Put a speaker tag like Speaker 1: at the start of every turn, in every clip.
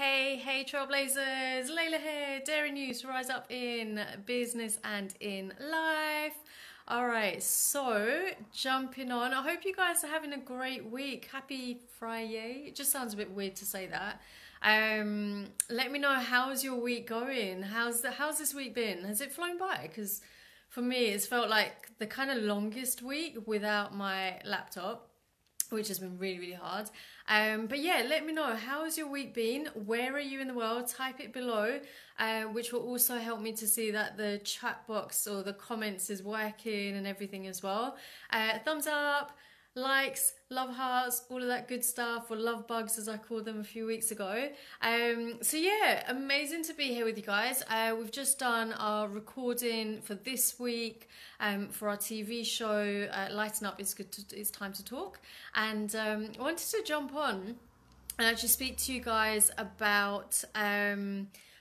Speaker 1: Hey, Trailblazers! Layla here, daring you to rise up in business and in life. Alright, so jumping on. I hope you guys are having a great week. Happy Friday. It just sounds a bit weird to say that. Let me know, how's your week going? How's this week been? Has it flown by? Because for me, it's felt like the kind of longest week without my laptop, which has been really, really hard. But yeah, let me know, how has your week been? Where are you in the world? Type it below, which will also help me to see that the chat box or the comments is working and everything as well. Thumbs up, likes, love hearts, all of that good stuff, or love bugs as I called them a few weeks ago. So yeah, amazing to be here with you guys. We've just done our recording for this week for our TV show, Lighten Up, It's Time to Talk. And I wanted to jump on and actually speak to you guys about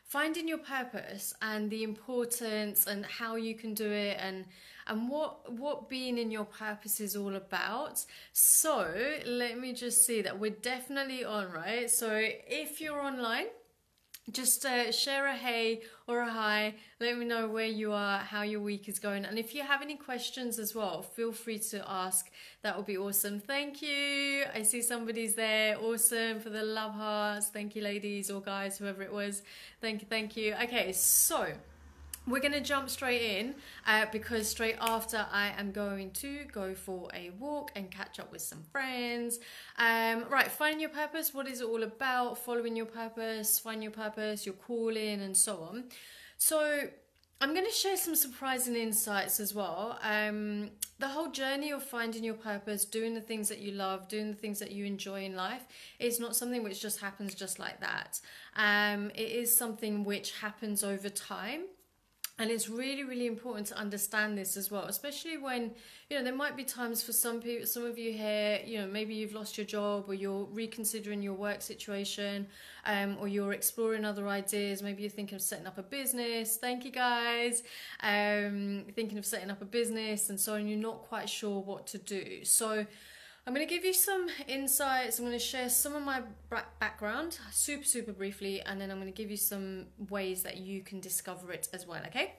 Speaker 1: finding your purpose and the importance and how you can do it, and what being in your purpose is all about. So let me just see that we're definitely on, right? So if you're online, just share a hey or a hi. Let me know where you are, how your week is going. And if you have any questions as well, feel free to ask. That would be awesome. Thank you. I see somebody's there. Awesome, for the love hearts. Thank you, ladies or guys, whoever it was. Thank you. Okay, so we're going to jump straight in because straight after I am going to go for a walk and catch up with some friends. Right, finding your purpose. What is it all about? Following your purpose, find your purpose, your calling, and so on. So I'm going to share some surprising insights as well. The whole journey of finding your purpose, doing the things that you love, doing the things that you enjoy in life, is not something which just happens just like that. It is something which happens over time. And it's really, really important to understand this as well, especially when, there might be times for some people, some of you here, maybe you've lost your job, or you're reconsidering your work situation, or you're exploring other ideas. Maybe you're thinking of setting up a business. Thank you, guys. Thinking of setting up a business and so on. You're not quite sure what to do. So I'm going to give you some insights. I'm going to share some of my background super briefly, and then I'm going to give you some ways that you can discover it as well, okay?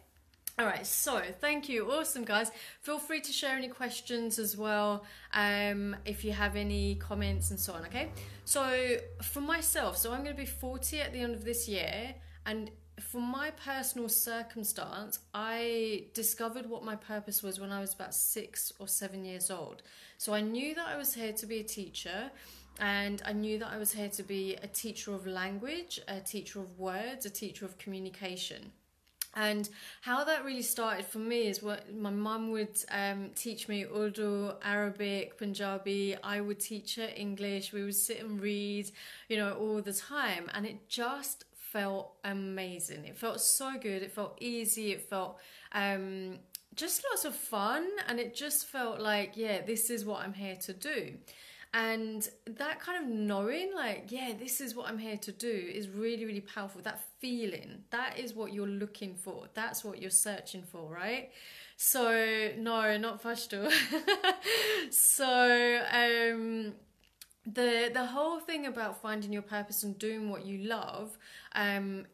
Speaker 1: All right, so thank you. Awesome, guys. Feel free to share any questions as well, if you have any comments and so on, okay? So for myself, so I'm going to be 40 at the end of this year, and for my personal circumstance, I discovered what my purpose was when I was about 6 or 7 years old. So I knew that I was here to be a teacher, and I knew that I was here to be a teacher of language, a teacher of words, a teacher of communication. And how that really started for me is what my mum would teach me: Urdu, Arabic, Punjabi. I would teach her English. We would sit and read, all the time. And it just felt amazing. It felt so good. It felt easy. It felt just lots of fun. And it just felt like, yeah, this is what I'm here to do. And that kind of knowing, like, yeah, this is what I'm here to do, is really, really powerful. That feeling, that is what you're looking for. That's what you're searching for, right? So, no, not Pashto. So, the whole thing about finding your purpose and doing what you love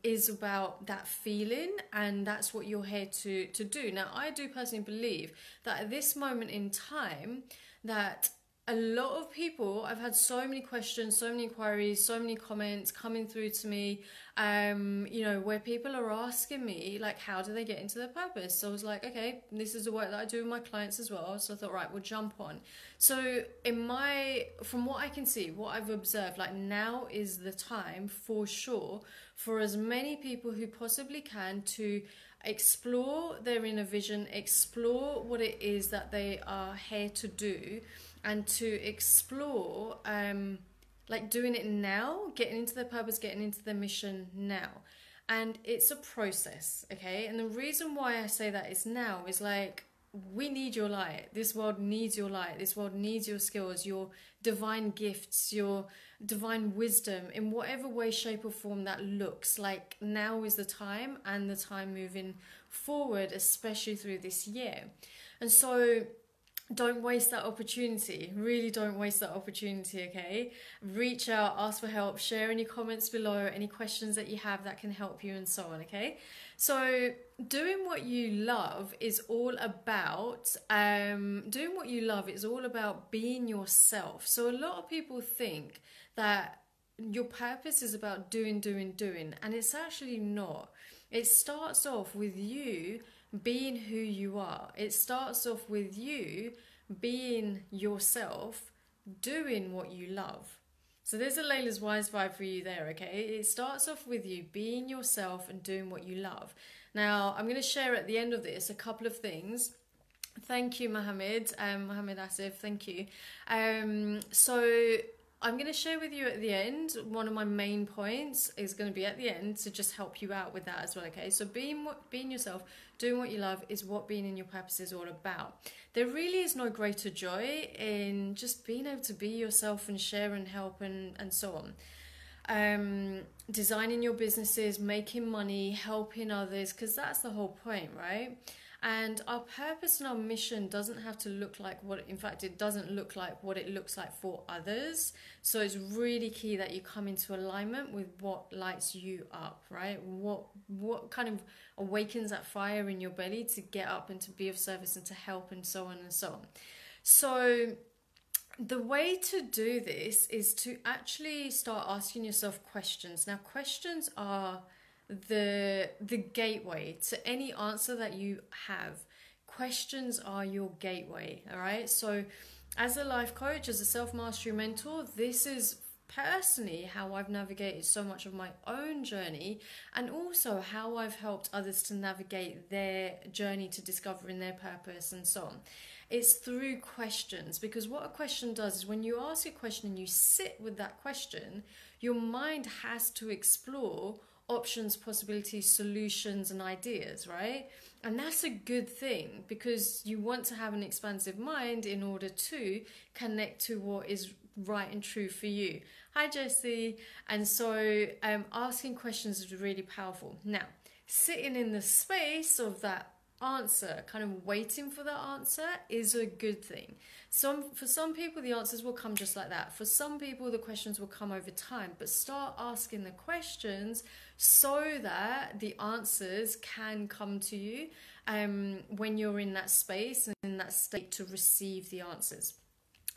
Speaker 1: is about that feeling, and that's what you're here to do. Now, I do personally believe that at this moment in time, that a lot of people, I've had so many questions, so many inquiries, so many comments coming through to me, where people are asking me, like, how do they get into their purpose? So I was like, okay, this is the work that I do with my clients as well. So I thought, right, we'll jump on. So from what I can see, what I've observed, like, now is the time for sure for as many people who possibly can to explore their inner vision, explore what it is that they are here to do, and to explore like doing it now, getting into their purpose, getting into their mission now. And it's a process, okay? And the reason why I say that is now is, like, we need your light. This world needs your light. This world needs your skills, your divine gifts, your divine wisdom, in whatever way, shape or form that looks. Like, now is the time, and the time moving forward, especially through this year. And so don't waste that opportunity. Really don't waste that opportunity, okay? Reach out, ask for help, share any comments below, any questions that you have that can help you, and so on, okay? So doing what you love is all about being yourself. So a lot of people think that your purpose is about doing, and it's actually not. It starts off with you being who you are. It starts off with you being yourself, doing what you love. So there's a Layla's Wise vibe for you there, okay? It starts off with you being yourself and doing what you love. Now, I'm going to share at the end of this a couple of things. Thank you, Mohammed Asif, thank you. So I'm going to share with you at the end, one of my main points is going to be at the end to just help you out with that as well, okay? So being yourself, doing what you love is what being in your purpose is all about. There really is no greater joy in just being able to be yourself and share and help and so on. Designing your businesses, making money, helping others, because that's the whole point, right? And our purpose and our mission doesn't have to look like it doesn't look like what it looks like for others. So it's really key that you come into alignment with what lights you up, right? What kind of awakens that fire in your belly to get up and to be of service and to help and so on and so on. So the way to do this is to actually start asking yourself questions. Now, questions are the gateway to any answer that you have. Questions are your gateway, all right? So as a life coach, as a self-mastery mentor, this is personally how I've navigated so much of my own journey, and also how I've helped others to navigate their journey to discovering their purpose and so on. It's through questions, because what a question does is when you ask a question and you sit with that question, your mind has to explore options, possibilities, solutions, and ideas, right? And that's a good thing, because you want to have an expansive mind in order to connect to what is right and true for you. Hi, Jessie. And so asking questions is really powerful. Now, sitting in the space of that answer, kind of waiting for that answer, is a good thing. For some people, the answers will come just like that. For some people, the questions will come over time. But start asking the questions so that the answers can come to you when you're in that space and in that state to receive the answers.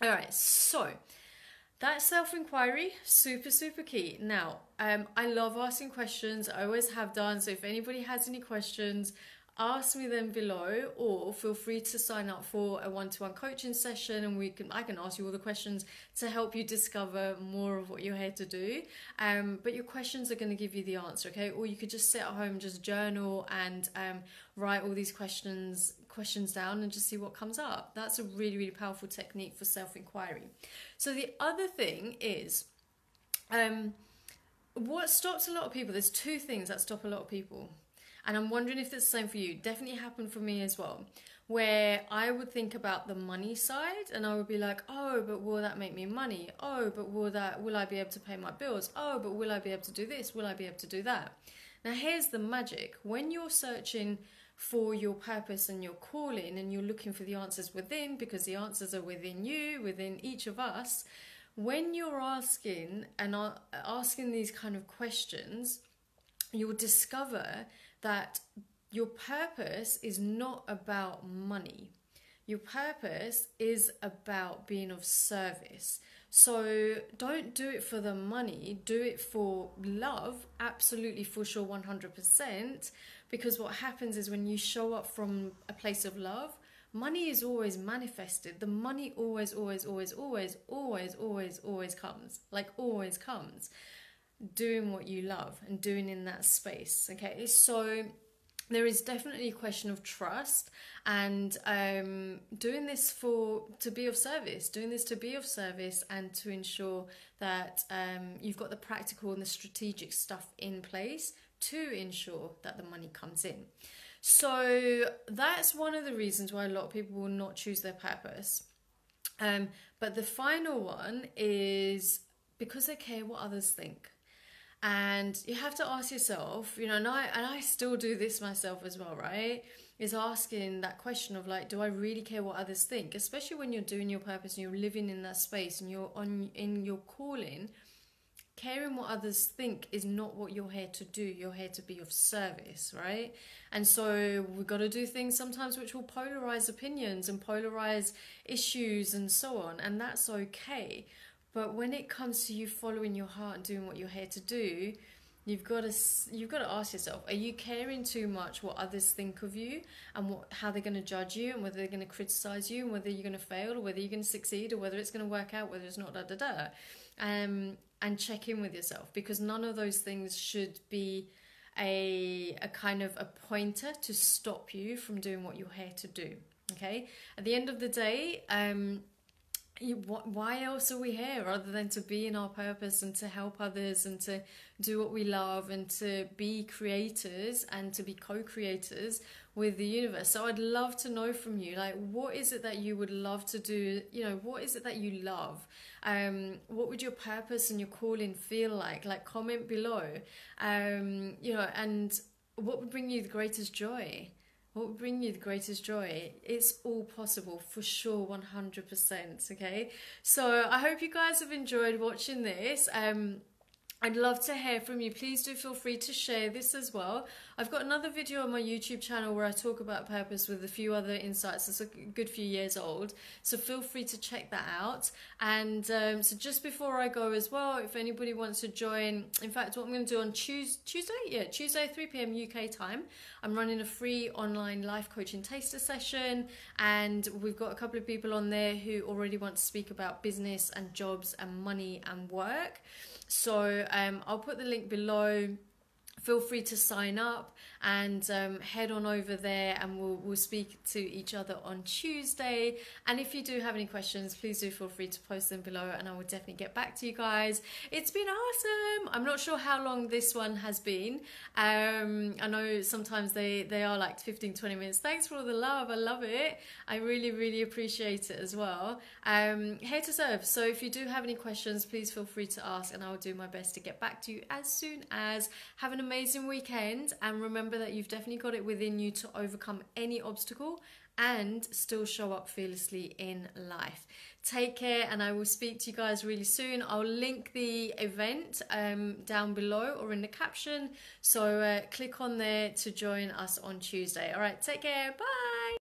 Speaker 1: All right, so that self-inquiry, super, super key. Now, I love asking questions. I always have done. So if anybody has any questions, ask me them below, or feel free to sign up for a one-to-one coaching session, and I can ask you all the questions to help you discover more of what you're here to do. But your questions are going to give you the answer, okay? Or you could just sit at home and just journal and write all these questions down and just see what comes up. That's a really, really powerful technique for self-inquiry. So the other thing is, what stops a lot of people, there's two things that stop a lot of people. And I'm wondering if it's the same for you. Definitely happened for me as well, where I would think about the money side and I would be like, oh, but will that make me money? Oh, but will I be able to pay my bills? Oh, but will I be able to do this? Will I be able to do that? Now, here's the magic. When you're searching for your purpose and your calling and you're looking for the answers within, because the answers are within you, within each of us, when you're asking these kind of questions, you'll discover that your purpose is not about money. Your purpose is about being of service. So don't do it for the money, do it for love, absolutely, for sure, 100%, because what happens is when you show up from a place of love, money is always manifested. The money always comes, like always comes. Doing what you love and doing in that space, okay? So there is definitely a question of trust and doing this to be of service, and to ensure that you've got the practical and the strategic stuff in place to ensure that the money comes in. So that's one of the reasons why a lot of people will not choose their purpose. But the final one is because they care what others think. And you have to ask yourself, you know, and I still do this myself as well, right? Is asking that question of like, do I really care what others think? Especially when you're doing your purpose and you're living in that space and you're on in your calling. Caring what others think is not what you're here to do. You're here to be of service, right? And so we've got to do things sometimes which will polarize opinions and polarize issues and so on, and that's okay. But when it comes to you following your heart and doing what you're here to do, you've got to ask yourself: are you caring too much what others think of you and how they're going to judge you and whether they're going to criticize you and whether you're going to fail or whether you're going to succeed or whether it's going to work out, whether it's not, da da da. And check in with yourself, because none of those things should be a kind of a pointer to stop you from doing what you're here to do. Okay, at the end of the day, why else are we here other than to be in our purpose and to help others and to do what we love and to be creators and to be co-creators with the universe? So I'd love to know from you, like, what is it that you would love to do? You know, what is it that you love? What would your purpose and your calling feel like? Like, comment below. You know, and what would bring you the greatest joy? What would bring you the greatest joy? It's all possible, for sure, 100%. Okay, so I hope you guys have enjoyed watching this. I'd love to hear from you. Please do feel free to share this as well. I've got another video on my YouTube channel where I talk about purpose with a few other insights. It's a good few years old, so feel free to check that out. And so just before I go as well, if anybody wants to join, in fact, what I'm going to do on Tuesday 3 p.m. UK time, I'm running a free online life coaching taster session, and we've got a couple of people on there who already want to speak about business and jobs and money and work. So I'll put the link below. Feel free to sign up and head on over there, and we'll speak to each other on Tuesday. And if you do have any questions, please do feel free to post them below, and I will definitely get back to you guys. It's been awesome. I'm not sure how long this one has been. I know sometimes they are like 15-20 minutes. Thanks for all the love. I love it. I really, really appreciate it as well. Here to serve. So if you do have any questions, please feel free to ask, and I will do my best to get back to you as soon as. Have an amazing weekend, and remember that you've definitely got it within you to overcome any obstacle and still show up fearlessly in life. Take care, and I will speak to you guys really soon. I'll link the event down below or in the caption, so click on there to join us on Tuesday. All right, take care. Bye.